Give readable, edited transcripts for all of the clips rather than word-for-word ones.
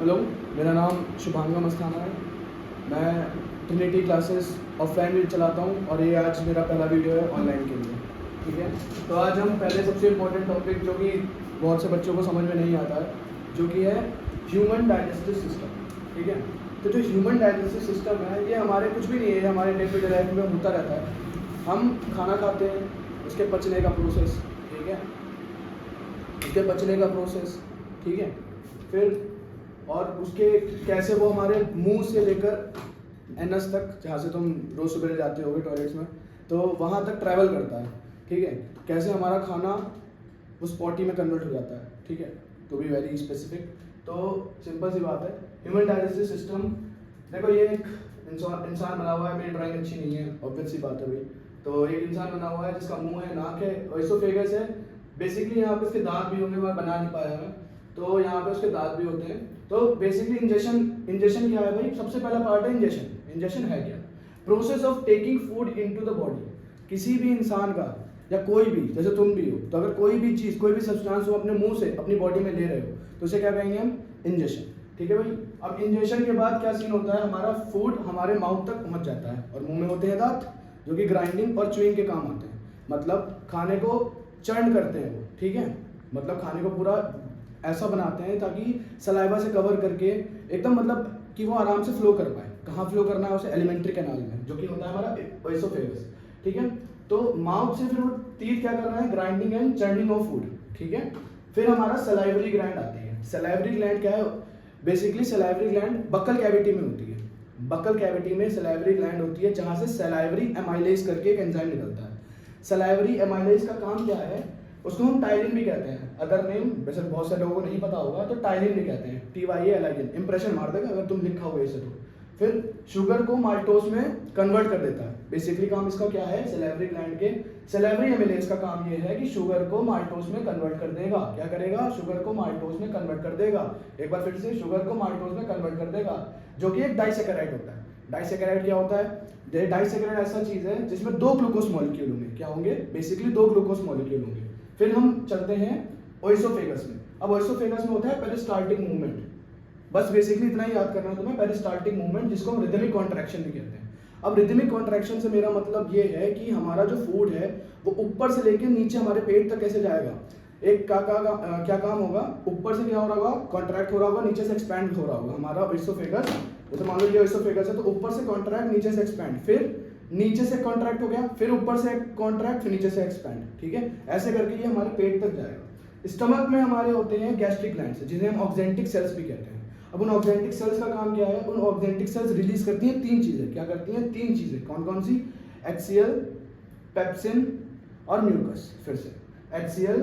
Hello, मेरा नाम शुभांगम अस्थाना है। मैं ट्रिनिटी क्लासेस ऑफलाइन भी चलाता हूँ और ये आज मेरा पहला वीडियो है ऑनलाइन के लिए। ठीक है, तो आज हम पहले सबसे इम्पोर्टेंट टॉपिक जो कि बहुत से बच्चों को समझ में नहीं आता है, जो कि है ह्यूमन डाइजेस्टिव सिस्टम। ठीक है, तो जो ह्यूमन डाइजेस्टिव सिस्टम है ये हमारे कुछ भी नहीं है, हमारे डे टू डे लाइफ में होता रहता है। हम खाना खाते हैं, उसके पचने का प्रोसेस, ठीक है, उसके पचने का प्रोसेस, ठीक है, फिर और उसके कैसे वो हमारे मुंह से लेकर एनस तक, जहाँ से तुम रोज़ सुबह जाते होगे टॉयलेट्स में, तो वहाँ तक ट्रैवल करता है। ठीक है, कैसे हमारा खाना उस पॉटी में कन्वर्ट हो जाता है। ठीक है, टू बी वेरी स्पेसिफिक, तो सिंपल सी बात है, ह्यूमन डाइजेस्टिव सिस्टम। देखो ये एक इंसान बना हुआ है, मेरी ड्राइंग अच्छी नहीं है, ऑब्वियस सी बात है भाई। तो एक इंसान बना हुआ है जिसका मुंह है, नाक है, ओएसोफेगस है। बेसिकली यहाँ पे उसके दांत भी होंगे, मैं बना नहीं पाया मैं, तो यहाँ पे उसके दांत भी होते हैं। तो बेसिकली इंजेशन क्या है भाई? सबसे पहला पार्ट है इंजेशन है क्या? Process of taking food into the body. किसी भी इंसान का या कोई भी, जैसे तुम भी हो, तो अगर कोई भी चीज़, कोई भी सब्सटेंस हो अपने मुंह से अपनी बॉडी में ले रहे हो, तो उसे क्या कहेंगे हम? इंजेशन। ठीक है भाई। अब इंजेशन के बाद क्या सीन होता है? हमारा फूड हमारे माउथ तक पहुंच जाता है और मुंह में होते हैं दांत, जो कि ग्राइंडिंग और च्यूइंग के काम आते हैं। मतलब खाने को चर्न करते हैं वो। ठीक है, मतलब खाने को पूरा ऐसा बनाते हैं ताकि सलाइवा से कवर करके एकदम, मतलब कि वो आराम से फ्लो कर पाए। कहाँ फ्लो करना है उसे? एलिमेंट्री कैनाल में, जो कि होता है हमारा ओएसोफेगस। ठीक है, तो माउथ से फिर वो टीथ क्या कर रहा है? Grinding and churning of food. ठीक है, फिर हमारा सलाइवरी ग्लैंड आती है। सलाइवरी ग्लैंड क्या है? Basically salivary gland buccal cavity में होती है। बक्कल कैविटी में सलाइवरी ग्लैंड होती है, जहाँ से सलाइवरी एमाइलेज करके एक एंजाइम निकलता है। सलाइवरी एमाइलेज का काम क्या है? उसको हम टाइलिन भी कहते हैं, अदर नेम, वैसे बहुत सारे लोगों को नहीं पता होगा, तो टाइलिन भी कहते हैं, TYALIN। इंप्रेशन मार देगा अगर तुम लिखा होगा इसे। तो फिर शुगर को माल्टोज में कन्वर्ट कर देता है। बेसिकली काम इसका क्या है? सलाइवरी ग्लैंड के सलाइवरी एमिलेज का काम ये है कि शुगर को माल्टोज में कन्वर्ट कर देगा। क्या करेगा? शुगर को माल्टोज में कन्वर्ट कर देगा। एक बार फिर से, शुगर को माल्टोज में कन्वर्ट कर देगा, जो कि एक डाइसैकेराइड होता है। डाइसैकेराइड क्या होता है? डाइसैकेराइड ऐसा चीज है जिसमें दो ग्लूकोज मॉलिक्यूल होंगे। क्या होंगे? बेसिकली दो ग्लूकोज मॉलिक्यूल होंगे। फिर हम चलते हैं ओएसोफेगस में। अब ओएसोफेगस में होता है पेरिस्टाल्टिक मूवमेंट। बस बेसिकली इतना ही याद करना है तुम्हें, पेरिस्टाल्टिक मूवमेंट, जिसको हम रिदमिक कॉन्ट्रैक्शन भी कहते हैं। अब रिदमिक कॉन्ट्रैक्शन से मेरा मतलब ये है कि हमारा जो फूड है वो ऊपर से लेकर नीचे हमारे पेट तक कैसे जाएगा। एक क्या काम होगा? ऊपर से क्या हो रहा होगा? कॉन्ट्रैक्ट हो रहा होगा, नीचे से एक्सपैंड हो रहा होगा हमारा ओएसोफेगस। जैसे मान लो ये ओएसोफेगस है, तो ऊपर से कॉन्ट्रैक्ट, नीचे से एक्सपैंड, फिर नीचे से कॉन्ट्रैक्ट हो गया, फिर ऊपर से कॉन्ट्रैक्ट, फिर नीचे से एक्सपैंड। ठीक है, ऐसे करके ये हमारे पेट तक जाएगा। स्टमक में हमारे होते हैं गैस्ट्रिक ग्लैंड्स, जिन्हें हम ऑक्जेंटिक सेल्स भी कहते हैं। अब उन ऑक्जेंटिक सेल्स का काम क्या है? उन ऑक्जेंटिक सेल्स रिलीज करती हैं तीन चीजें। क्या करती हैं? तीन चीजें। कौन कौन सी? HCl, पेप्सिन और म्यूकस। फिर से HCl,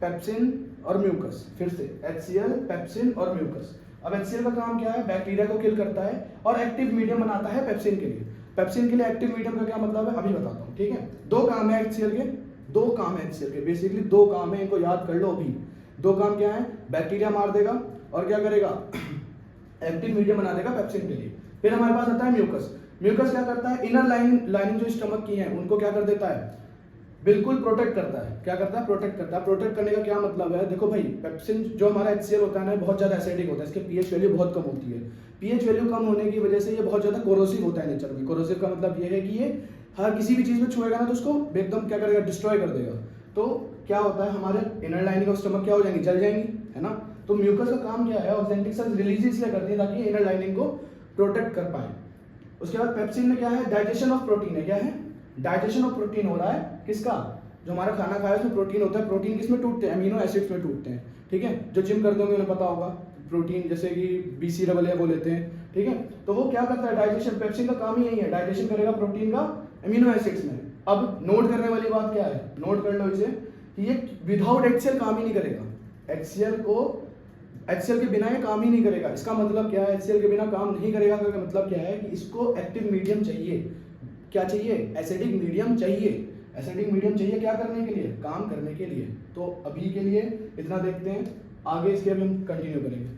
पेप्सिन और म्यूकस। फिर से HCl, पेप्सिन और म्यूकस। अब HCl का काम क्या है? बैक्टीरिया को किल करता है और एक्टिव मीडियम बनाता है पेप्सिन के लिए। पेप्सिन के लिए एक्टिव मीडियम का क्या मतलब है? अभी बताता हूँ। ठीक है, दो काम है HCl के, दो काम है HCl के, बेसिकली दो काम है, इनको याद कर लो अभी। दो काम क्या है? बैक्टीरिया मार देगा और क्या करेगा? एक्टिव मीडियम बना देगा पेप्सिन के लिए। फिर हमारे पास आता है म्यूकस। म्यूकस क्या करता है? इनर लाइनिंग जो स्टमक की है उनको क्या कर देता है? बिल्कुल प्रोटेक्ट करता है। क्या करता है? प्रोटेक्ट करता है। प्रोटेक्ट करने का क्या मतलब है? देखो भाई, पेप्सिन जो हमारा HCl होता है ना, बहुत ज्यादा एसिडिक होता है, इसके pH वैल्यू बहुत कम होती है। pH वैल्यू कम होने की वजह से ये बहुत ज्यादा कोरोसिव होता है नेचर में। कोरोसिव का मतलब ये है कि ये हर किसी भी चीज में छुएगा ना तो उसको एकदम क्या करेगा? डिस्ट्रॉय कर देगा। तो क्या होता है? हमारे इनर लाइनिंग ऑफ स्टमक क्या हो जाएंगी? जल जाएंगी, है ना। तो म्यूकस का काम क्या है? ऑक्जेंटिक सेल्स रिलीज इसलिए करती है ताकि इनर लाइनिंग को प्रोटेक्ट कर पाए। उसके बाद पेप्सिन में क्या है? डाइजेशन ऑफ प्रोटीन है। क्या है? डाइजेशन ऑफ प्रोटीन हो रहा है। किसका? जो हमारा खाना खाया उसमें प्रोटीन होता है। प्रोटीन किसमें टूटते हैं? अमीनो एसिड्स में टूटते हैं। ठीक है, जो जिम करते होंगे उन्हें पता होगा, प्रोटीन जैसे कि BCAA वो लेते हैं। ठीक है, तो वो क्या करता है? डाइजेशन। पेप्सिन का काम ही यही है, डाइजेशन करेगा प्रोटीन का अमीनो एसिड्स में। अब नोट करने वाली बात क्या है? नोट कर लो इसे कि ये विदाउट HCl काम ही नहीं करेगा। HCl के बिना ये काम ही नहीं करेगा। इसका मतलब क्या है? HCl के बिना काम नहीं करेगा का मतलब क्या है? कि इसको एक्टिव मीडियम चाहिए। क्या चाहिए? एसिडिक मीडियम चाहिए। एसिडिक मीडियम चाहिए क्या करने के लिए? काम करने के लिए। तो अभी के लिए इतना देखते हैं, आगे इसके अभी हम कंटिन्यू करेंगे।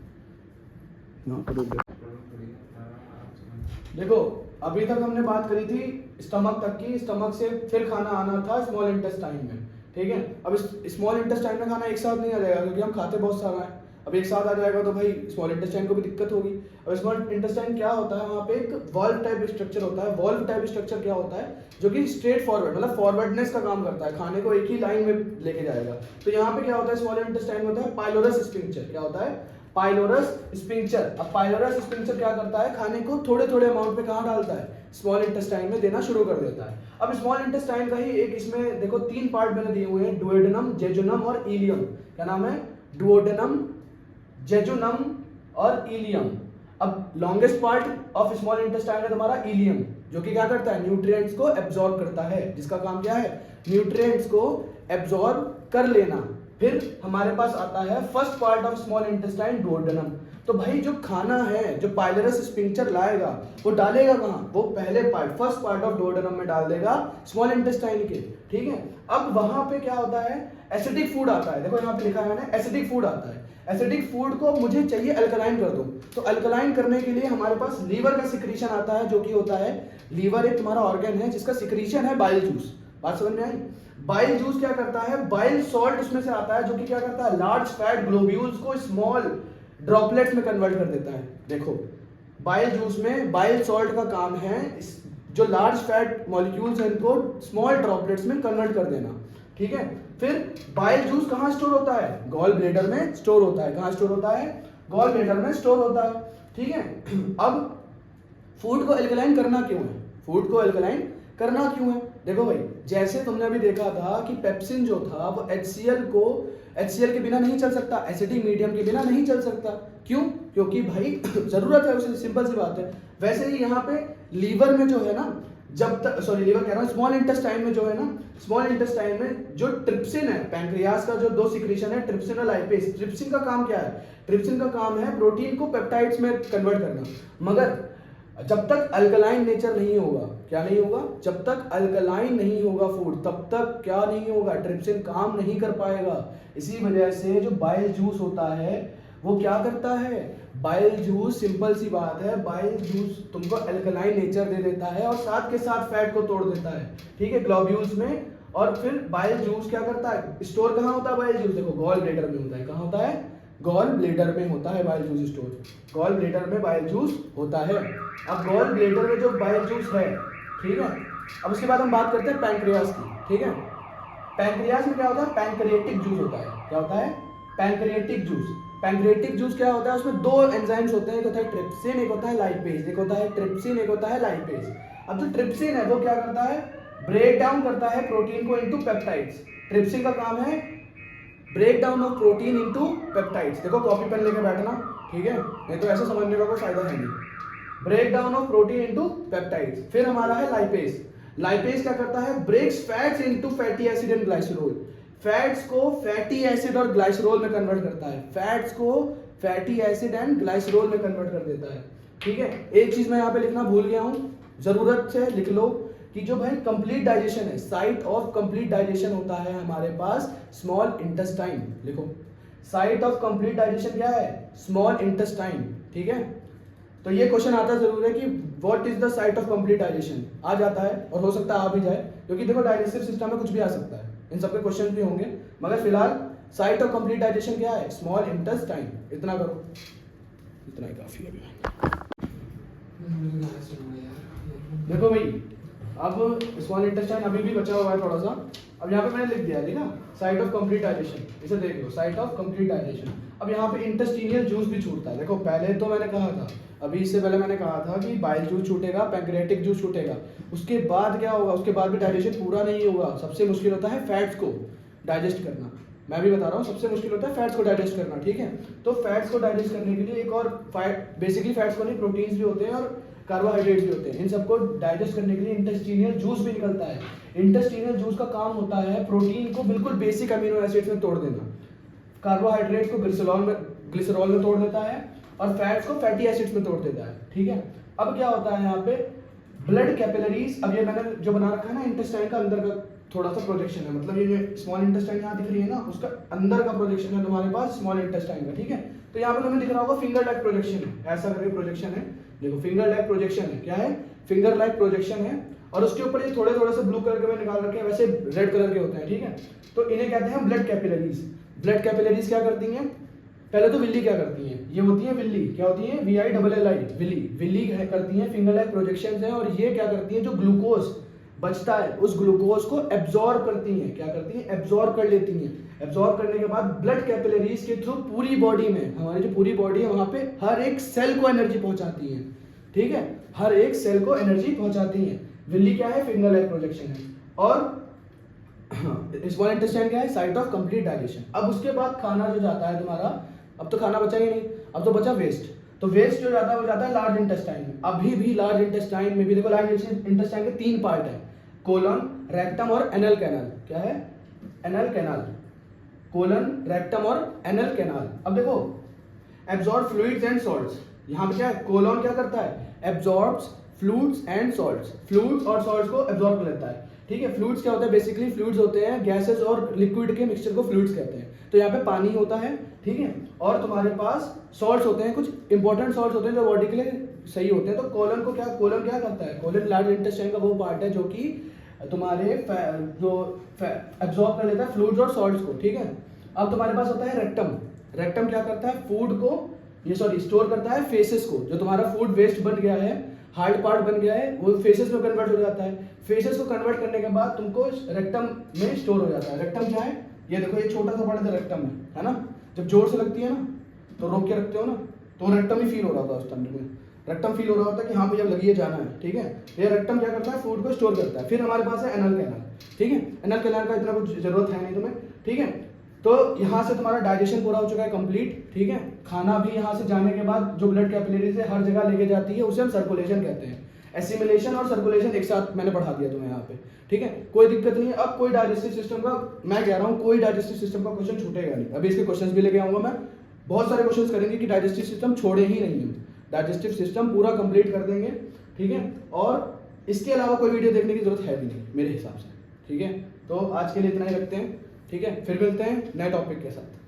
देखो, अभी तक हमने बात करी थी स्टमक तक की। स्टमक से फिर खाना आना था स्मॉल इंटेस्टाइन में। ठीक है, अब स्मॉल इंटेस्टाइन में खाना एक साथ नहीं आ जाएगा क्योंकि हम खाते बहुत सारा है। अब एक साथ आ जाएगा तो भाई स्मॉल इंटेस्टाइन को भी दिक्कत होगी। अब स्मॉल इंटेस्टाइन क्या होता है, वहाँ पे एक वॉल्व टाइप स्ट्रक्चर होता है। वॉल्व टाइप स्ट्रक्चर क्या होता है, जो कि स्ट्रेट फॉरवर्ड मतलब फॉरवर्डनेस का काम करता है, खाने को एक ही लाइन में लेके जाएगा। तो यहाँ पे क्या होता है, स्मॉल इंटेस्टाइन में होता है पाइलोरस स्फिंक्टर। क्या होता है, पाइलोरस स्फिंक्टर। अब पाइलोरस स्फिंक्टर क्या करता है, खाने को थोड़े थोड़े अमाउंट पे कहाँ डालता है, स्मॉल इंटेस्टाइन में देना शुरू कर देता है। अब स्मॉल इंटेस्टाइन का ही एक इसमें देखो 3 पार्ट मैंने दिए हुए हैं, डुओडेनम, जेजुनम और इलियम। क्या नाम है, डुओडेनम, जेजुनम और इलियम। अब longest part of small intestine है तुम्हारा इलियम, जो कि क्या करता है, न्यूट्रिएंट्स को एब्जॉर्ब करता है, जिसका काम क्या है, न्यूट्रिएंट्स को एब्जॉर्ब कर लेना। फिर हमारे पास आता है first part of small intestine, duodenum. तो भाई जो खाना है, जो पाइलोरस स्फिंक्टर लाएगा, वो डालेगा कहाँ, वो पहले part first part of duodenum में डाल देगा, स्मॉल इंटेस्टाइन के। ठीक है, अब वहां पे क्या होता है, एसिडिक फूड आता है। देखो यहाँ पे लिखा है मैंने, एसिडिक फूड आता है। एसिडिक फूड को मुझे चाहिए अल्कलाइन कर दो, तो अल्कलाइन करने के लिए हमारे पास लीवर का सिक्रीशन आता है, जो कि होता है, लीवर एक तुम्हारा ऑर्गन है जिसका सिक्रीशन है बाइल जूस। बात समझ में आई। बाइल जूस क्या करता है, बाइल सॉल्ट उसमें से आता है, जो कि क्या करता है, लार्ज फैट ग्लोब्यूल्स को स्मॉल ड्रॉपलेट्स में कन्वर्ट कर देता है। देखो बाइल जूस में बाइल सॉल्ट का काम है जो लार्ज फैट मॉलिक्यूल्स हैं इनको स्मॉल ड्रॉपलेट्स में कन्वर्ट कर देना। ठीक है, फिर बाइल जूस कहाँ स्टोर होता है, गॉल ब्लैडर में स्टोर होता है। कहाँ स्टोर होता है, गॉल ब्लैडर में स्टोर होता है। ठीक है, अब फूड को एल्कलाइन करना क्यों है, फूड को एल्कलाइन करना क्यों है, देखो भाई, जैसे तुमने अभी देखा था कि पेप्सिन जो था वो HCl के बिना नहीं चल सकता, एसिडिक मीडियम के बिना नहीं चल सकता। क्यों, क्योंकि भाई जरूरत है उसे, सिंपल सी बात है। वैसे ही यहाँ पे लीवर में जो है ना, जब तक लीवर कह रहा हूँ, स्मॉल इंटेस्टाइन में जो है ना, स्मॉल इंटेस्टाइन में जो ट्रिप्सिन है, पैंक्रियास का जो 2 सिक्रीशन है, ट्रिप्सिन और लाइपेज। ट्रिप्सिन का काम क्या है, ट्रिप्सिन का काम है प्रोटीन को पेप्टाइड्स में कन्वर्ट करना। मगर जब तक अल्कलाइन नेचर नहीं होगा, क्या नहीं होगा, जब तक अल्कलाइन नहीं होगा फूड, तब तक क्या नहीं होगा, ट्रिप्सिन काम नहीं कर पाएगा। इसी वजह से जो बाइल जूस होता है वो क्या करता है, बाइल जूस, सिंपल सी बात है, बाइल जूस तुमको अल्कलाइन नेचर दे देता है और साथ के साथ फैट को तोड़ देता है। ठीक है, ग्लोब्यूल्स में। और फिर बाइल जूस क्या करता है, स्टोर कहाँ होता है बाइल जूस, देखो गॉल ब्लैडर में होता है। कहाँ होता है, गॉल ब्लैडर में होता है bile juice store, gall bladder में बाइल जूस होता है। अब गॉल ब्लैडर में जो बाइल जूस है, ठीक है, अब उसके बाद हम बात करते हैं पैंक्रियास की। ठीक है, पैंक्रियास में क्या होता है, पैंक्रियाटिक जूस होता है। क्या होता है, पैंक्रियाटिक जूस। पैंक्रियाटिक जूस क्या होता है, उसमें 2 एंजाइम्स होते हैं, एक होता है ट्रिप्सिन, एक होता है लाइपेज। एक होता है ट्रिप्सिन, एक होता है लाइपेज। अब जो ट्रिप्सिन है वो क्या करता है, ब्रेक डाउन करता है प्रोटीन को इनटू पेप्टाइड्स। ट्रिप्सिन का काम है break down of protein into peptides. देखो कॉपी पेन लेके बैठना, ठीक है, नहीं तो ऐसे समझने का कोई फायदा है नहीं। Break down of protein into peptides. फिर हमारा है लाइपेज। लाइपेज क्या करता है, breaks fats into fatty acid and glycerol. Fats को फैटी एसिड और ग्लाइसरोल में कन्वर्ट करता है, फैट्स को फैटी एसिड एंड ग्लाइसरोल में कन्वर्ट कर देता है। ठीक है, एक चीज मैं यहाँ पे लिखना भूल गया हूँ, जरूरत से लिख लो कि जो भाई कंप्लीट डाइजेशन है, साइट ऑफ कंप्लीट डाइजेशन होता है हमारे पास स्मॉल इंटेस्टाइन। लिखो, साइट ऑफ कंप्लीट डाइजेशन क्या है, स्मॉल इंटेस्टाइन। ठीक है, तो ये क्वेश्चन आता जरूर है कि what is the site of complete digestion, आ जाता है और हो सकता है आ भी जाए, क्योंकि देखो डाइजेस्टिव सिस्टम में कुछ भी आ सकता है, इन सबके क्वेश्चन भी होंगे, मगर फिलहाल साइट ऑफ कंप्लीट डाइजेशन क्या है, स्मॉल इंटेस्टाइन। इतना करो, इतना ही काफी है अभी। देखो भाई, अब स्मॉल इंटेस्टाइन अभी भी बचा हुआ है थोड़ा सा, अब यहाँ पे मैंने लिख दिया, देखा, साइट ऑफ कंप्लीट डाइजेशन, इसे देख लो, साइट ऑफ कंप्लीट डाइजेशन। अब यहाँ पे इंटेस्टीनियल जूस भी छूटता है। देखो पहले तो मैंने कहा था, अभी इससे पहले मैंने कहा था कि बाइल जूस छूटेगा, पैंक्रियाटिक जूस छूटेगा, उसके बाद क्या होगा, उसके बाद भी डाइजेशन पूरा नहीं होगा। सबसे मुश्किल होता है फैट्स को डाइजेस्ट करना, मैं भी बता रहा हूँ, सबसे मुश्किल होता है फैट्स को डाइजेस्ट करना। ठीक है, तो फैट्स को डाइजेस्ट करने के लिए एक और बेसिकली फैट्स को नहीं, प्रोटीन्स भी होते हैं और कार्बोहाइड्रेट्स भी होते हैं, इन सबको डाइजेस्ट करने के लिए इंटेस्टीनियल जूस भी निकलता है। इंटेस्टीनियल जूस का काम होता है प्रोटीन को बिल्कुल बेसिक अमीनो एसिड्स में तोड़ देना, कार्बोहाइड्रेट्स को ग्लिसरॉल में तोड़ देता है और फैट्स को फैटी एसिड्स में तोड़ देता है। ठीक है, अब क्या होता है यहाँ पे, ब्लड कैपिलरीज। अब ये मैंने जो बना रखा है ना, इंटेस्टाइन का अंदर का थोड़ा सा प्रोजेक्शन है, मतलब ये जो स्मॉल इंटेस्टाइन यहाँ दिख रही है ना, उसका अंदर का प्रोजेक्शन है तुम्हारे पास स्मॉल इंटेस्टाइन का। ठीक है, तो यहाँ पे तुम्हें दिख रहा होगा फिंगर लाइक प्रोजेक्शन है, ऐसा करके प्रोजेक्शन है, देखो फिंगर लाइक प्रोजेक्शन है। क्या है, फिंगर लाइक प्रोजेक्शन है, और उसके ऊपर ये थोड़े थोड़े से ब्लू कलर के मैं निकाल रखे हैं, वैसे रेड कलर के होते हैं। ठीक है, तो इन्हें कहते हैं ब्लड कैपिलरीज। ब्लड कैपिलरीज क्या करती हैं, पहले तो विल्ली क्या करती हैं, ये होती है विल्ली, क्या होती है VILLI विल्ली। विल्ली करती है फिंगर लाइक प्रोजेक्शन है, और ये क्या करती है जो ग्लूकोज बचता है उस ग्लूकोज को एब्जॉर्ब करती हैं। क्या करती हैं, एब्जॉर्ब कर लेती हैं। एब्जॉर्ब करने के बाद ब्लड कैपिलरीज के थ्रू पूरी बॉडी में, हमारी जो पूरी बॉडी है वहां पे हर एक सेल को एनर्जी पहुंचाती हैं। ठीक है, हर एक सेल को एनर्जी पहुंचाती हैं। विल्ली क्या है, फिंगर लाइक प्रोजेक्शन है। और स्मॉल इंटेस्टाइन क्या है, साइट ऑफ कंप्लीट डाइजेशन। अब उसके बाद खाना जो जाता है तुम्हारा, अब तो खाना बचा ही नहीं, अब तो बचा वेस्ट। तो वेस्ट जो जाता है वो जाता है लार्ज इंटेस्टाइन में। अभी भी लार्ज इंटेस्टाइन में भी देखो, लार्ज इंटेस्टाइन के 3 पार्ट है, कोलन, रेक्टम और एनल कैनाल। क्या है, एनल कैनाल, कोलन, रेक्टम और एनल कैनाल। अब देखो, एब्जॉर्ब फ्लूइड्स एंड सॉल्ट्स, यहाँ पे क्या है, कोलन क्या करता है, absorbs fluids and salts, fluids और सॉल्ट्स को एब्जॉर्ब कर लेता है। ठीक है, फ्लूइड्स क्या होता है, बेसिकली फ्लूइड्स होते हैं गैसेस और लिक्विड के मिक्सचर को फ्लूइड्स कहते हैं। तो यहाँ पे पानी होता है, ठीक है, और तुम्हारे पास सॉल्ट्स होते हैं, कुछ इंपॉर्टेंट सॉल्ट्स होते हैं जो बॉडी के लिए सही होते हैं। तो कोलन को क्या, कोलन क्या करता है, कोलन लार्ज इंटेस्टाइन का वो पार्ट है जो कि तुम्हारे जो एब्जॉर्ब कर लेता है फ्लूइड्स और सॉल्ट्स को। ठीक है, अब तुम्हारे पास होता है रेक्टम। रेक्टम क्या करता है, फूड को, ये सॉरी स्टोर करता है फेसेस को। जो तुम्हारा फूड वेस्ट बन गया है, हार्ड पार्ट बन गया है, वो फेसेस में कन्वर्ट हो जाता है। फेसेस को कन्वर्ट करने के बाद तुमको रेक्टम में स्टोर हो जाता है। रेक्टम क्या है, ये देखो, ये छोटा सा पार्ट है रेक्टम है ना। जब जोर से लगती है ना तो रोक के रखते हो ना, तो रेक्टम ही फील हो रहा होता है उस टाइम में। रेक्टम फील हो रहा होता है कि हाँ भैया लगी है, जाना है। ठीक है, ये रेक्टम क्या करता है, फूड को स्टोर करता है। फिर हमारे पास है एनल कैनाल। ठीक है, एनल कैनाल का इतना कुछ जरूरत है नहीं तुम्हें। ठीक है, तो यहाँ से तुम्हारा डाइजेशन पूरा हो चुका है कंप्लीट। ठीक है, खाना भी यहाँ से जाने के बाद जो ब्लड कैपिलरी से हर जगह लेके जाती है उसे हम सर्कुलेशन कहते हैं। एसिमिलेशन और सर्कुलेशन एक साथ मैंने पढ़ा दिया तुम्हें यहाँ पे। ठीक है, कोई दिक्कत नहीं है। अब कोई डाइजेस्टिव सिस्टम का, मैं कह रहा हूँ कोई डाइजेस्टिव सिस्टम का क्वेश्चन छूटेगा नहीं। अभी इसके क्वेश्चंस भी लेके आऊंगा मैं, बहुत सारे क्वेश्चंस करेंगे कि डाइजेस्टिव सिस्टम छोड़े ही नहीं है, डाइजेस्टिव सिस्टम पूरा कंप्लीट कर देंगे। ठीक है, और इसके अलावा कोई वीडियो देखने की जरूरत है भी नहीं मेरे हिसाब से। ठीक है, तो आज के लिए इतना ही रखते हैं। ठीक है, फिर मिलते हैं नए टॉपिक के साथ।